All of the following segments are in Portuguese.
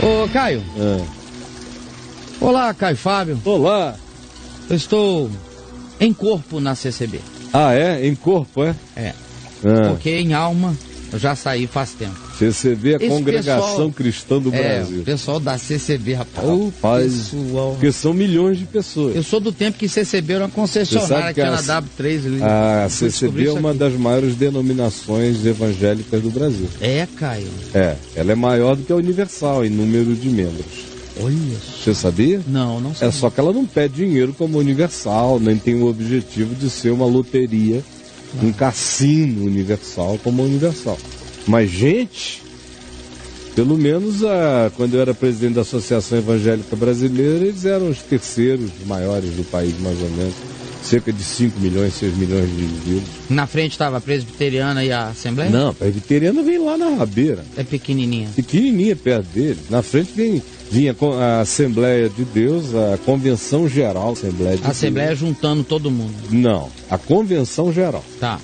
Ô, Caio. Olá, Caio Fábio. Olá. Eu estou em corpo na CCB. Ah, é? Em corpo, é? É. Porque em alma eu já saí faz tempo. CCB é a Congregação pessoal, Cristã do Brasil. O pessoal da CCB, rapaz. Pessoal. Porque são milhões de pessoas. Eu sou do tempo que CCB era uma concessionária aqui na W3 ali. A CCB é uma das maiores denominações evangélicas do Brasil. É, Caio. Ela é maior do que a Universal em número de membros. Olha. Você sabia? Não sabia. É só que ela não pede dinheiro como Universal, nem tem o objetivo de ser uma loteria, um cassino universal como a Universal. Mas, gente, pelo menos quando eu era presidente da Associação Evangélica Brasileira, eles eram os terceiros maiores do país, mais ou menos. Cerca de 5 milhões, 6 milhões de indivíduos. Na frente estava a Presbiteriana e a Assembleia? Não, a Presbiteriana vem lá na rabeira. É pequenininha. Pequenininha perto dele. Na frente vinha a Assembleia de Deus, a Convenção Geral. A Assembleia juntando todo mundo. Não, a Convenção Geral. Tá.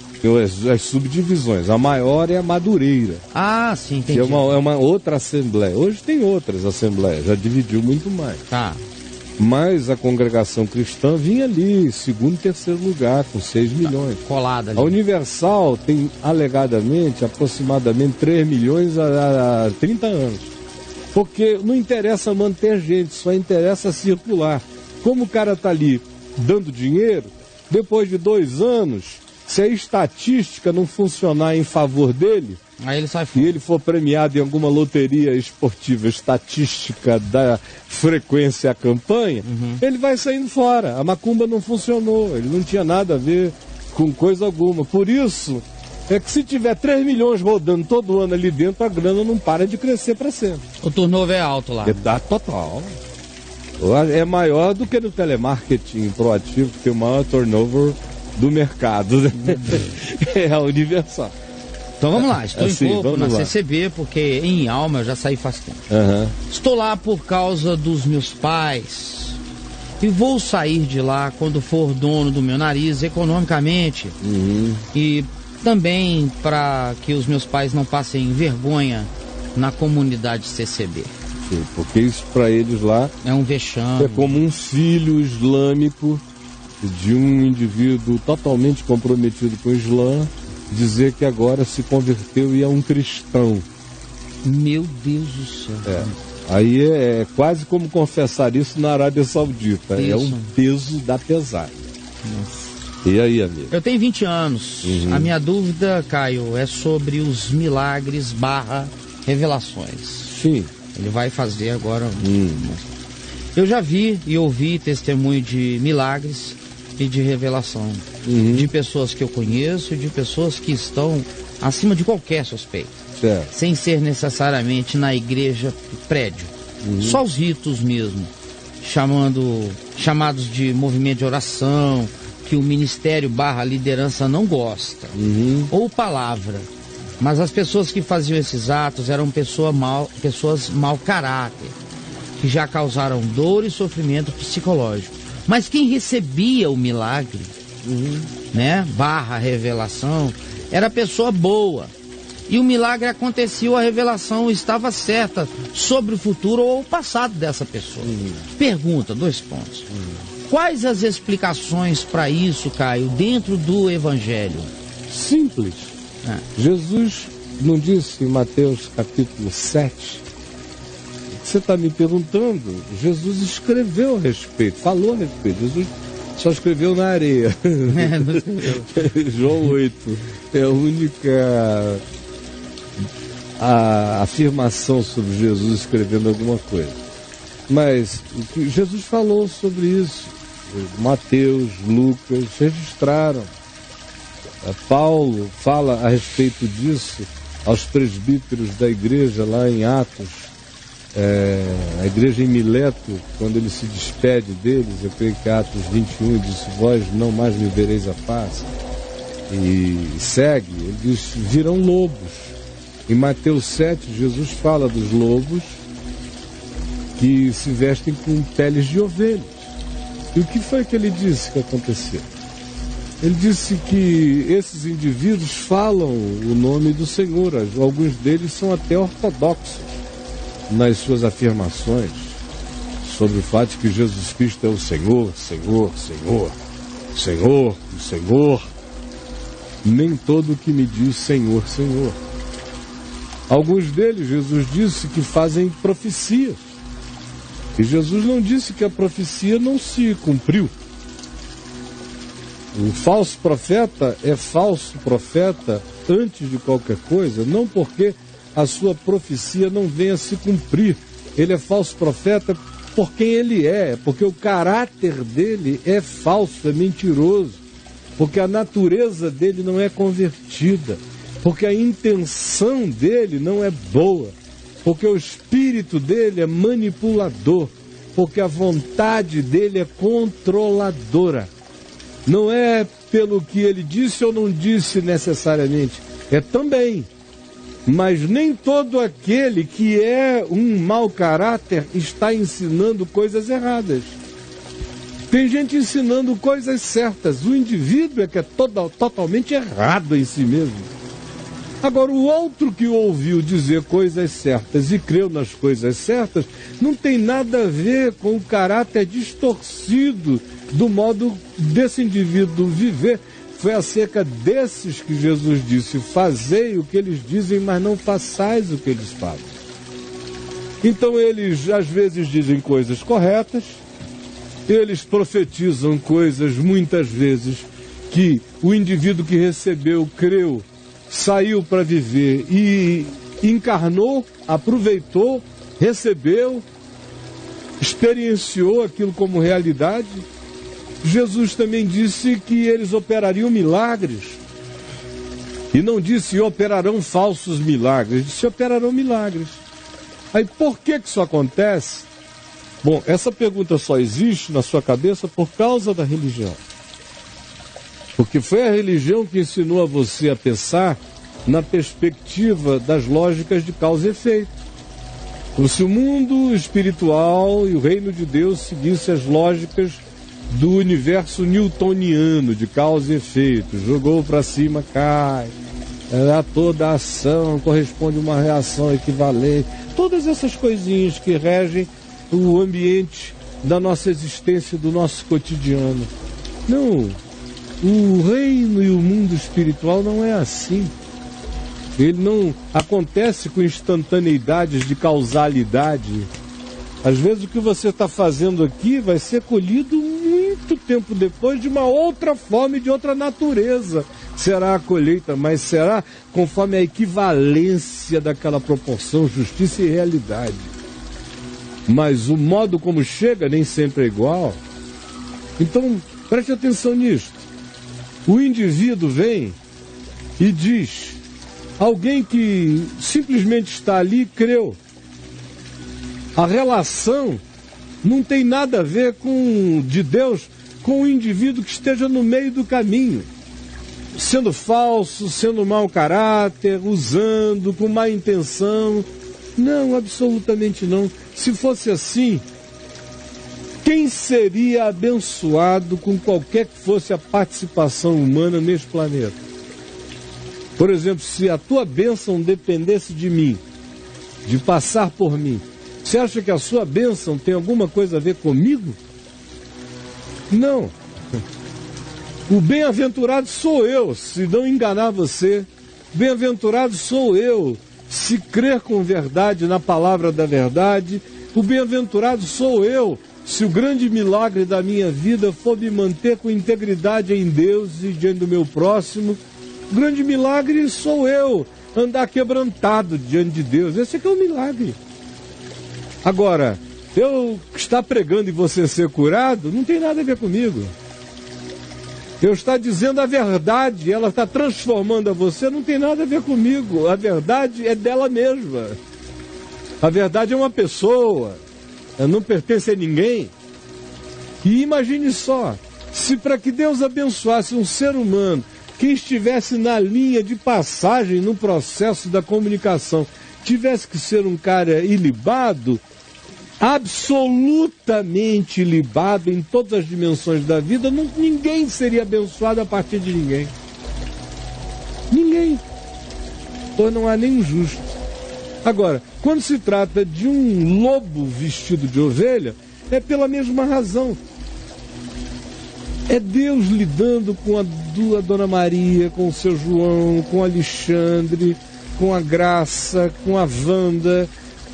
As subdivisões. A maior é a Madureira. Ah, sim, entendi. Que é uma outra Assembleia. Hoje tem outras Assembleias, já dividiu muito mais. Tá. Mas a Congregação Cristã vinha ali, segundo e terceiro lugar, com 6 milhões. Colada ali. A Universal tem, alegadamente, aproximadamente 3 milhões há 30 anos. Porque não interessa manter gente, só interessa circular. Como o cara está ali dando dinheiro, depois de 2 anos, se a estatística não funcionar em favor dele, aí ele sai fora. E ele for premiado em alguma loteria esportiva estatística da frequência à campanha, ele vai saindo fora. A macumba não funcionou, ele não tinha nada a ver com coisa alguma. Por isso, é que se tiver 3 milhões rodando todo ano ali dentro, a grana não para de crescer para sempre. O turnover é alto lá. É total. É maior do que no telemarketing proativo, que tem o maior turnover do mercado. É a Universal. Então vamos lá, estou em corpo na CCB, porque em alma eu já saí faz tempo. Estou lá por causa dos meus pais e vou sair de lá quando for dono do meu nariz economicamente e também para que os meus pais não passem vergonha na comunidade CCB. Sim, porque isso para eles lá é um vexame. É como um filho islâmico de um indivíduo totalmente comprometido com o Islã dizer que agora se converteu e é um cristão. Meu Deus do céu. Aí é quase como confessar isso na Arábia Saudita. Isso. É um peso da pesada. Nossa. E aí, amigo? Eu tenho 20 anos. A minha dúvida, Caio, é sobre os milagres / revelações. Sim. Ele vai fazer agora. Eu já vi e ouvi testemunho de milagres e de revelação. De pessoas que eu conheço e de pessoas que estão acima de qualquer suspeita. Certo. Sem ser necessariamente na igreja prédio. Só os ritos mesmo. Chamados de movimento de oração, que o ministério / liderança não gosta. Ou palavra. Mas as pessoas que faziam esses atos eram pessoas mau caráter, que já causaram dor e sofrimento psicológico. Mas quem recebia o milagre, né, / revelação, era pessoa boa. E o milagre acontecia, a revelação estava certa sobre o futuro ou o passado dessa pessoa. Pergunta, 2 pontos. Quais as explicações para isso, Caio, dentro do Evangelho? Simples. Jesus não disse em Mateus capítulo 7... Você está me perguntando, Jesus escreveu a respeito, falou a respeito. Jesus só escreveu na areia. João 8 é a única afirmação sobre Jesus escrevendo alguma coisa. Mas Jesus falou sobre isso. Mateus, Lucas registraram. Paulo fala a respeito disso aos presbíteros da igreja lá em Atos. A igreja em Mileto, quando ele se despede deles, eu creio que Atos 21, ele diz: vós não mais me vereis a face. E segue, ele diz: virão lobos. Em Mateus 7, Jesus fala dos lobos que se vestem com peles de ovelhas. E o que foi que ele disse que aconteceu? Ele disse que esses indivíduos falam o nome do Senhor, alguns deles são até ortodoxos. nas suas afirmações sobre o fato de que Jesus Cristo é o Senhor, Senhor, Senhor, Senhor, o Senhor, nem todo que me diz Senhor, Senhor. Alguns deles, Jesus disse que fazem profecias. E Jesus não disse que a profecia não se cumpriu. O falso profeta é falso profeta antes de qualquer coisa, não porque a sua profecia não venha a se cumprir. Ele é falso profeta por quem ele é, porque o caráter dele é falso, é mentiroso, porque a natureza dele não é convertida, porque a intenção dele não é boa, porque o espírito dele é manipulador, porque a vontade dele é controladora. Não é pelo que ele disse ou não disse necessariamente, é também. Mas nem todo aquele que é um mau caráter está ensinando coisas erradas. Tem gente ensinando coisas certas. O indivíduo é que é totalmente errado em si mesmo. Agora, o outro que ouviu dizer coisas certas e creu nas coisas certas, não tem nada a ver com o caráter distorcido do modo desse indivíduo viver. Foi acerca desses que Jesus disse: fazei o que eles dizem, mas não façais o que eles falam. Então eles às vezes dizem coisas corretas, eles profetizam coisas muitas vezes que o indivíduo que recebeu, creu, saiu para viver e encarnou, aproveitou, recebeu, experienciou aquilo como realidade. Jesus também disse que eles operariam milagres. E não disse operarão falsos milagres, disse operarão milagres. Aí por que isso acontece? Bom, essa pergunta só existe na sua cabeça por causa da religião. Porque foi a religião que ensinou a você a pensar na perspectiva das lógicas de causa e efeito. Como se o mundo espiritual e o reino de Deus seguisse as lógicas do universo newtoniano de causa e efeito. Jogou para cima, cai. A toda ação corresponde a uma reação equivalente. Todas essas coisinhas que regem o ambiente da nossa existência, do nosso cotidiano. Não, o reino e o mundo espiritual não é assim. Ele não acontece com instantaneidades de causalidade. Às vezes o que você está fazendo aqui vai ser colhido muito tempo depois de uma outra forma e de outra natureza. Será a colheita, mas será conforme a equivalência daquela proporção, justiça e realidade. Mas o modo como chega nem sempre é igual. Então, preste atenção nisto. O indivíduo vem e diz, alguém que simplesmente está ali creu. A relação não tem nada a ver de Deus com o indivíduo que esteja no meio do caminho, sendo falso, sendo mau caráter, usando, com má intenção. Não, absolutamente não. Se fosse assim, quem seria abençoado com qualquer que fosse a participação humana neste planeta? Por exemplo, se a tua bênção dependesse de mim, de passar por mim, você acha que a sua bênção tem alguma coisa a ver comigo? Não. O bem-aventurado sou eu, se não enganar você. Bem-aventurado sou eu, se crer com verdade na palavra da verdade. O bem-aventurado sou eu, se o grande milagre da minha vida for me manter com integridade em Deus e diante do meu próximo. O grande milagre sou eu, andar quebrantado diante de Deus. Esse é que é o milagre. Agora, eu estar pregando e você ser curado, não tem nada a ver comigo. Eu estar dizendo a verdade, ela está transformando a você, não tem nada a ver comigo. A verdade é dela mesma. A verdade é uma pessoa, ela não pertence a ninguém. E imagine só, se para que Deus abençoasse um ser humano que estivesse na linha de passagem no processo da comunicação, tivesse que ser um cara ilibado, absolutamente ilibado em todas as dimensões da vida, ninguém seria abençoado a partir de ninguém. Ninguém. Pois não há nenhum justo. Agora, quando se trata de um lobo vestido de ovelha, é pela mesma razão. É Deus lidando com a Dona Maria, com o seu João, com o Alexandre, com a Graça, com a Wanda,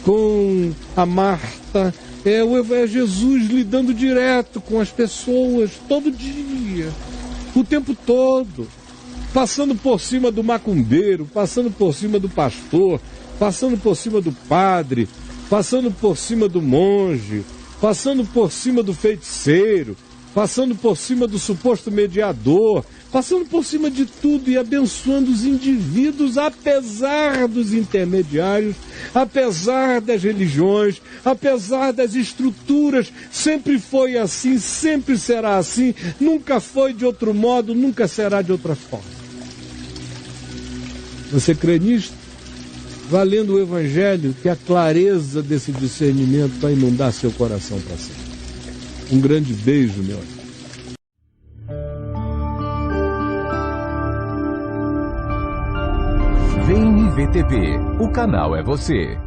com a Marta. É Jesus lidando direto com as pessoas, todo dia, o tempo todo. Passando por cima do macumbeiro, passando por cima do pastor, passando por cima do padre, passando por cima do monge, passando por cima do feiticeiro, passando por cima do suposto mediador, passando por cima de tudo e abençoando os indivíduos, apesar dos intermediários, apesar das religiões, apesar das estruturas. Sempre foi assim, sempre será assim, nunca foi de outro modo, nunca será de outra forma. Você crê nisto? Valendo o Evangelho, que a clareza desse discernimento vai inundar seu coração para sempre. Um grande beijo, meu amigo. Vem IVTV, o canal é você.